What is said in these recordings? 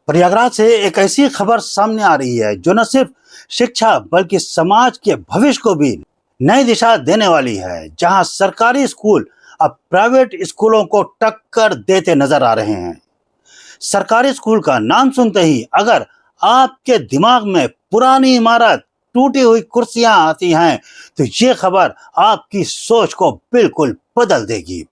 प्रयागराज से एक ऐसी खबर सामने आ रही है जो न सिर्फ शिक्षा बल्कि समाज के भविष्य को भी नई दिशा देने वाली है, जहां सरकारी स्कूल अब प्राइवेट स्कूलों को टक्कर देते नजर आ रहे हैं। सरकारी स्कूल का नाम सुनते ही अगर आपके दिमाग में पुरानी इमारत, टूटी हुई कुर्सियां आती हैं, तो ये खबर आपकी सोच को बिल्कुल बदल देगी।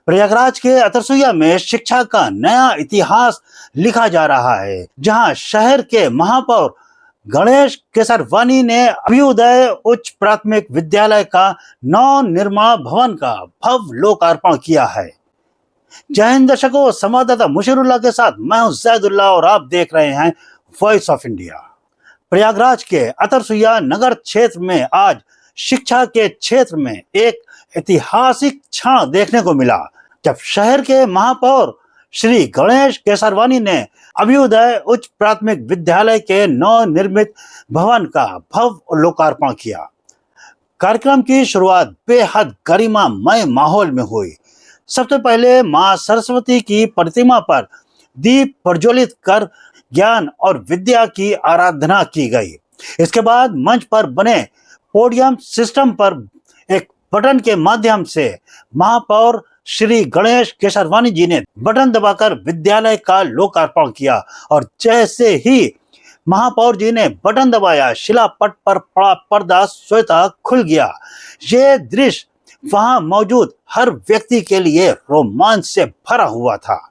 प्रयागराज के अतरसुइया में शिक्षा का नया इतिहास लिखा जा रहा है, जहां शहर के महापौर गणेश केसरवानी ने अभ्युदय उच्च प्राथमिक विद्यालय का नव निर्माण भवन का भव्य लोकार्पण किया है। जय हिंद दर्शकों, संवाददाता मुशीरुल्लाह के साथ मैं हूं जैदुल्लाह और आप देख रहे हैं वॉइस ऑफ इंडिया। प्रयागराज के अतरसुइया नगर क्षेत्र में आज शिक्षा के क्षेत्र में एक ऐतिहासिक क्षण देखने को मिला, जब शहर के महापौर श्री गणेश केसरवानी ने अभ्युदय उच्च प्राथमिक विद्यालय के नव निर्मित भवन का भव्य लोकार्पण किया। कार्यक्रम की शुरुआत बेहद गरिमामय माहौल में हुई। सबसे पहले मां सरस्वती की प्रतिमा पर दीप प्रज्वलित कर ज्ञान और विद्या की आराधना की गई। इसके बाद मंच पर बने पोडियम सिस्टम पर एक बटन के माध्यम से महापौर श्री गणेश केसरवानी जी ने बटन दबाकर विद्यालय का लोकार्पण किया और जैसे ही महापौर जी ने बटन दबाया, शिलापट पर पड़ा पर्दा स्वतः खुल गया। ये दृश्य वहां मौजूद हर व्यक्ति के लिए रोमांच से भरा हुआ था।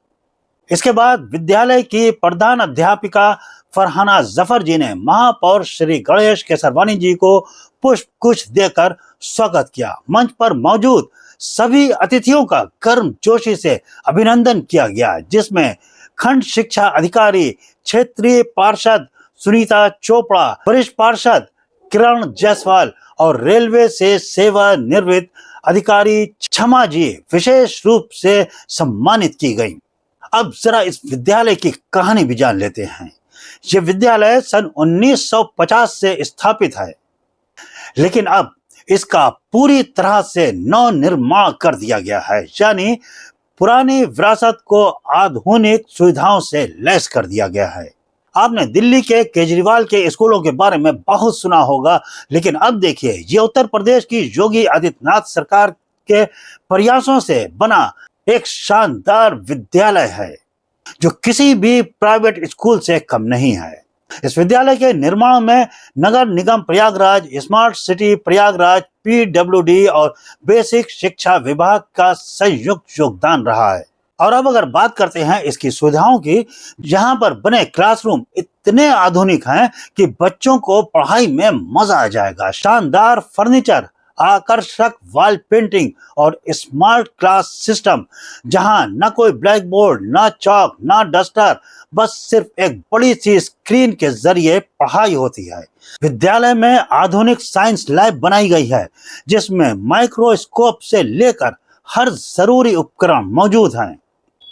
इसके बाद विद्यालय की प्रधान अध्यापिका फरहाना जफर जी ने महापौर श्री गणेश केसरवानी जी को पुष्प गुच्छ देकर स्वागत किया। मंच पर मौजूद सभी अतिथियों का गर्मजोशी से अभिनंदन किया गया, जिसमें खंड शिक्षा अधिकारी, क्षेत्रीय पार्षद सुनीता चोपड़ा, वरिष्ठ पार्षद किरण जायसवाल और रेलवे से सेवानिवृत्त अधिकारी क्षमा जी विशेष रूप से सम्मानित की गई। अब जरा इस विद्यालय की कहानी भी जान लेते हैं। ये विद्यालय सन 1950 से स्थापित है, लेकिन अब इसका पूरी तरह से नव निर्माण कर दिया गया है, यानी पुरानी विरासत को आधुनिक सुविधाओं से लैस कर दिया गया है। आपने दिल्ली के केजरीवाल के स्कूलों के बारे में बहुत सुना होगा, लेकिन अब देखिए, ये उत्तर प्रदेश की योगी आदित्यनाथ सरकार के प्रयासों से बना एक शानदार विद्यालय है, जो किसी भी प्राइवेट स्कूल से कम नहीं है। इस विद्यालय के निर्माण में नगर निगम Prayagraj, smart city Prayagraj, PWD और बेसिक शिक्षा विभाग का संयुक्त योगदान रहा है। और अब अगर बात करते हैं इसकी सुविधाओं की, यहाँ पर बने क्लासरूम इतने आधुनिक हैं कि बच्चों को पढ़ाई में मजा आ जाएगा। शानदार फर्नीचर, आकर्षक वॉल पेंटिंग और स्मार्ट क्लास सिस्टम, जहां न कोई ब्लैक बोर्ड, न चौक, न डस्टर, बस सिर्फ एक बड़ी सी स्क्रीन के जरिए पढ़ाई होती है। विद्यालय में आधुनिक साइंस लैब बनाई गई है, जिसमें माइक्रोस्कोप से लेकर हर जरूरी उपकरण मौजूद हैं।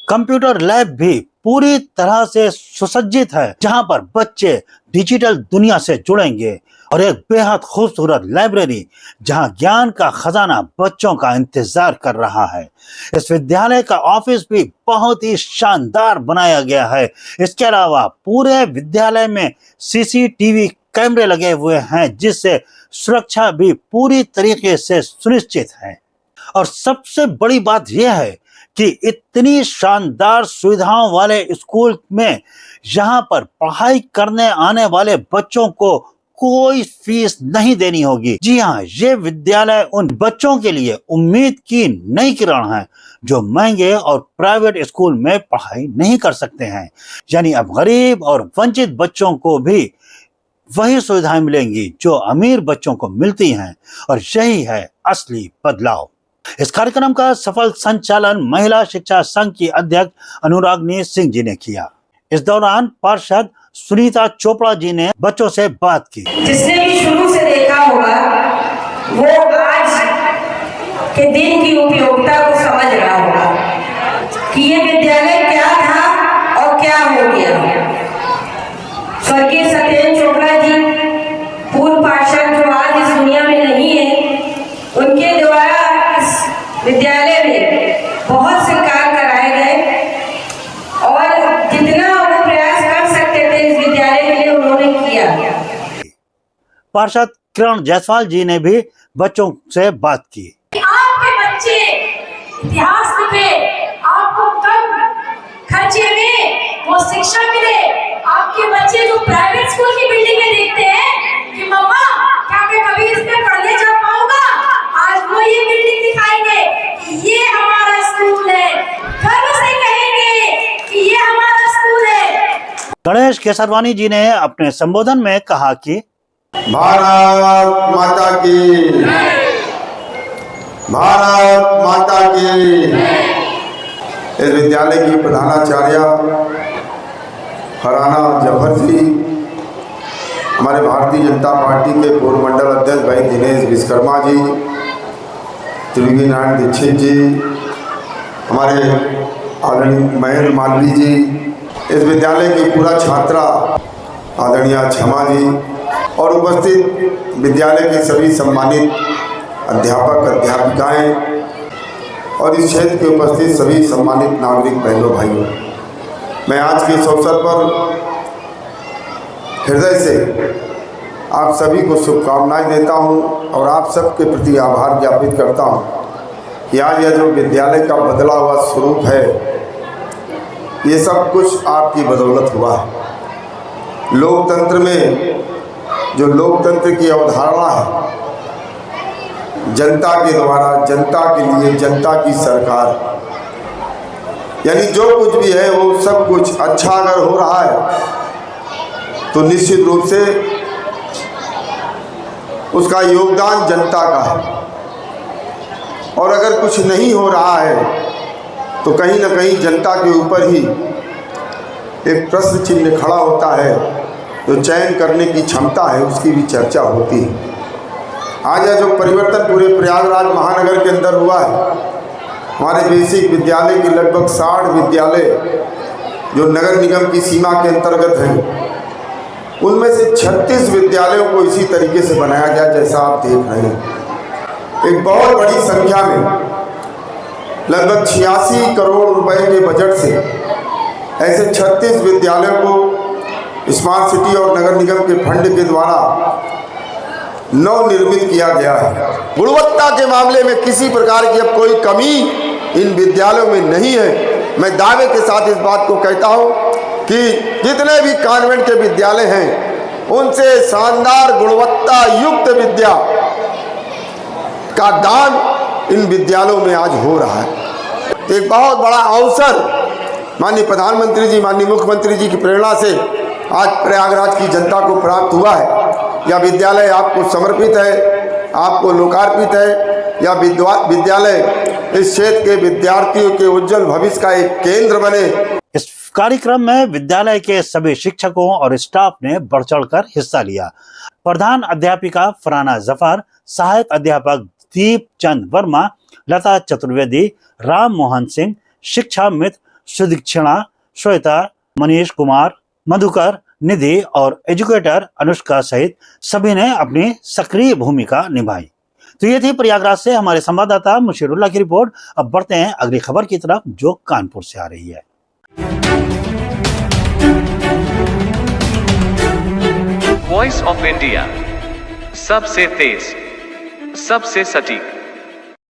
कंप्यूटर लैब भी पूरी तरह से सुसज्जित है, जहां पर बच्चे डिजिटल दुनिया से जुड़ेंगे, और एक बेहद खूबसूरत लाइब्रेरी जहां ज्ञान का खजाना बच्चों का इंतजार कर रहा है। इस विद्यालय का ऑफिस भी बहुत ही शानदार बनाया गया है। इसके अलावा पूरे विद्यालय में सीसीटीवी कैमरे लगे हुए हैं, जिससे सुरक्षा भी पूरी तरीके से सुनिश्चित है। और सबसे बड़ी बात यह है कि इतनी शानदार सुविधाओं वाले स्कूल में यहाँ पर पढ़ाई करने आने वाले बच्चों को कोई फीस नहीं देनी होगी। जी हाँ, ये विद्यालय उन बच्चों के लिए उम्मीद की नई किरण है जो महंगे और प्राइवेट स्कूल में पढ़ाई नहीं कर सकते हैं। यानी अब गरीब और वंचित बच्चों को भी वही सुविधाएं मिलेंगी जो अमीर बच्चों को मिलती हैं, और यही है असली बदलाव। इस कार्यक्रम का सफल संचालन महिला शिक्षा संघ की अध्यक्ष अनुरागनी सिंह जी ने किया। इस दौरान पार्षद सुनीता चोपड़ा जी ने बच्चों से बात की। जिसने भी शुरू से देखा होगा वो आज के दिन की उपयोगिता को समझ रहा होगा कि ये विद्यालय क्या था और क्या हो गया। स्वर्गीय सत्येंद्र चोपड़ा जी, पूर्व पार्षद जो आज इस दुनिया में नहीं है, उनके द्वारा इस विद्यालय में बहुत से कार्य कराए गए, और जितना वो प्रयास कर पार्षद किरण जायसवाल जी ने भी बच्चों से बात की। आपके बच्चे इतिहास लिखे, आपको कम खर्चे में वो शिक्षा मिले। आपके बच्चे जो प्राइवेट स्कूल की बिल्डिंग में देखते हैं कि मम्मा क्या मैं कभी इसमें पढ़ने जा पाऊंगा, आज वो ये बिल्डिंग दिखाएंगे कि ये हमारा स्कूल है, गर्व से कहेंगे कि ये हमारा स्कूल है। गणेश केसरवानी जी ने अपने संबोधन में कहा कि भारत माता की, भारत माता की। इस विद्यालय की प्रधानाचार्य फरहाना जफर जी, हमारे भारतीय जनता पार्टी के पूर्व मंडल अध्यक्ष भाई दिनेश विश्वकर्मा जी, त्रिवेणी नारायण दीक्षित जी, हमारे आदरणीय महेंद्र मालवी जी, इस विद्यालय की पूरा छात्रा आदरणीय क्षमा जी और उपस्थित विद्यालय के सभी सम्मानित अध्यापक अध्यापिकाएं और इस क्षेत्र के उपस्थित सभी सम्मानित नागरिक बहनों भाइयों, मैं आज के इस अवसर पर हृदय से आप सभी को शुभकामनाएं देता हूं और आप सबके प्रति आभार ज्ञापित करता हूं कि आज यह जो विद्यालय का बदला हुआ स्वरूप है, ये सब कुछ आपकी बदौलत हुआ है। लोकतंत्र में जो लोकतंत्र की अवधारणा है, जनता के द्वारा जनता के लिए जनता की सरकार, यानी जो कुछ भी है वो सब कुछ अच्छा अगर हो रहा है तो निश्चित रूप से उसका योगदान जनता का है, और अगर कुछ नहीं हो रहा है तो कहीं ना कहीं जनता के ऊपर ही एक प्रश्न चिन्ह खड़ा होता है। जो चयन करने की क्षमता है उसकी भी चर्चा होती है। आज यह जो परिवर्तन पूरे प्रयागराज महानगर के अंदर हुआ है, हमारे बेसिक विद्यालय के लगभग 60 विद्यालय जो नगर निगम की सीमा के अंतर्गत हैं, उनमें से 36 विद्यालयों को इसी तरीके से बनाया गया जैसा आप देख रहे हैं। एक बहुत बड़ी संख्या में लगभग 86 करोड़ रुपए के बजट से ऐसे 36 विद्यालयों को स्मार्ट सिटी और नगर निगम के फंड के द्वारा नवनिर्मित किया गया है। गुणवत्ता के मामले में किसी प्रकार की अब कोई कमी इन विद्यालयों में नहीं है। मैं दावे के साथ इस बात को कहता हूं कि जितने भी कॉन्वेंट के विद्यालय हैं, उनसे शानदार गुणवत्ता युक्त विद्या का दान इन विद्यालयों में आज हो रहा है। एक बहुत बड़ा अवसर माननीय प्रधानमंत्री जी, माननीय मुख्यमंत्री जी की प्रेरणा से आज प्रयागराज की जनता को प्राप्त हुआ है। यह विद्यालय आपको समर्पित है, आपको लोकार्पित है। यह विद्यालय इस क्षेत्र के विद्यार्थियों के उज्जवल भविष्य का एक केंद्र बने। इस कार्यक्रम में विद्यालय के सभी शिक्षकों और स्टाफ ने बढ़ चढ़कर हिस्सा लिया। प्रधान अध्यापिका फरहाना जफर, सहायक अध्यापक दीप चंद वर्मा, लता चतुर्वेदी, राम मोहन सिंह, शिक्षा मित्र सुदीक्षणा, श्वेता, मनीष कुमार, मधुकर, निधि और एजुकेटर अनुष्का सहित सभी ने अपनी सक्रिय भूमिका निभाई। तो ये थी प्रयागराज से हमारे संवाददाता मुशीरुल्लाह की रिपोर्ट। अब बढ़ते हैं अगली खबर की तरफ जो कानपुर से आ रही है। वॉइस ऑफ इंडिया, सबसे तेज, सबसे सटीक।